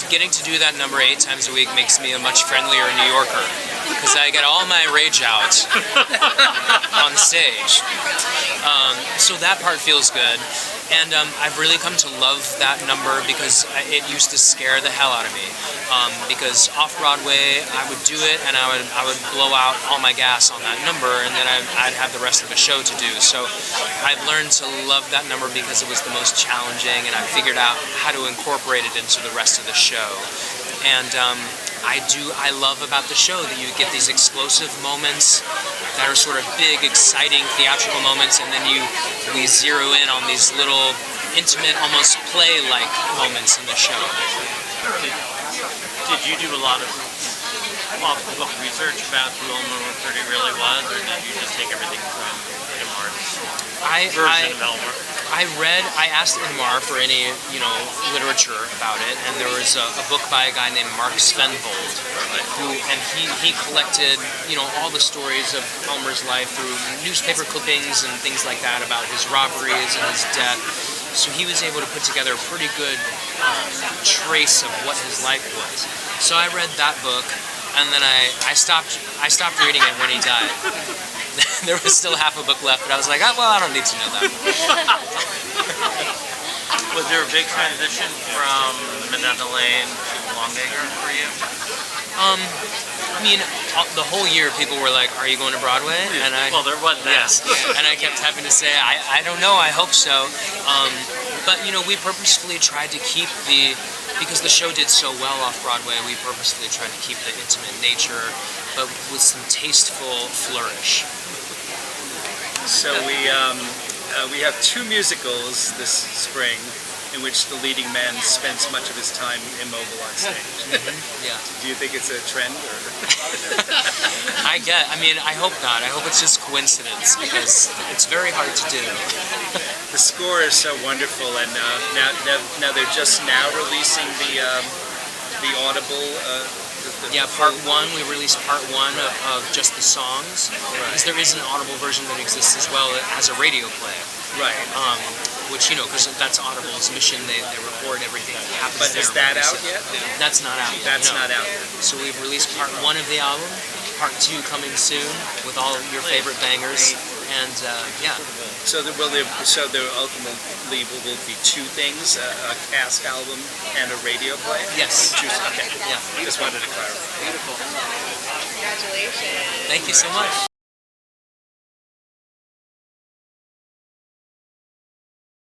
getting to do that number 8 times a week makes me a much friendlier New Yorker, because I get all my rage out on stage. So that part feels good. And I've really come to love that number because it used to scare the hell out of me. Because off-Broadway, I would do it and I would blow out all my gas on that number, and then I'd have the rest of the show to do. So I've learned to love that number because it was the most challenging, and I figured out how to incorporate it into the rest of the show. And I love about the show that you get these explosive moments that are sort of big, exciting, theatrical moments, and then we zero in on these little intimate, almost play-like moments in the show. Did you do a lot of off-the-book research about who Elmer 130 really was, or did you just take everything from Inmar's version of Elmer? I asked Inmar for any, literature about it, and there was a book by a guy named Mark Svenvold, he collected, all the stories of Elmer's life through newspaper clippings and things like that about his robberies and his death. So he was able to put together a pretty good trace of what his life was. So I read that book, and then I stopped reading it when he died. There was still half a book left, but I was like, oh, well, I don't need to know that. Was there a big transition from Minetta Lane to Longacre for you? The whole year people were like, are you going to Broadway? And well, there was that. Yes. And I kept having to say, I don't know, I hope so. But, we purposefully tried to keep because the show did so well off-Broadway, we purposefully tried to keep the intimate nature, but with some tasteful flourish. So we have 2 musicals this spring in which the leading man spends much of his time immobile on stage. Yeah. Do you think it's a trend, or? I hope not. I hope it's just coincidence, because it's very hard to do. The score is so wonderful, and now they're just now releasing the Audible. Part 1, we released part 1 of just the songs, because there is an Audible version that exists as well as a radio play. Right. Which, because that's Audible's mission, they record everything that happens. But is that out yet? That's not out yet. That's not out yet. So we've released part 1 of the album, part 2 coming soon, with all of your favorite bangers, and yeah. So there ultimately will be 2 things, a cast album and a radio play? Yes. Okay. Yeah. Just wanted to clarify. Beautiful. Congratulations. Thank you so much.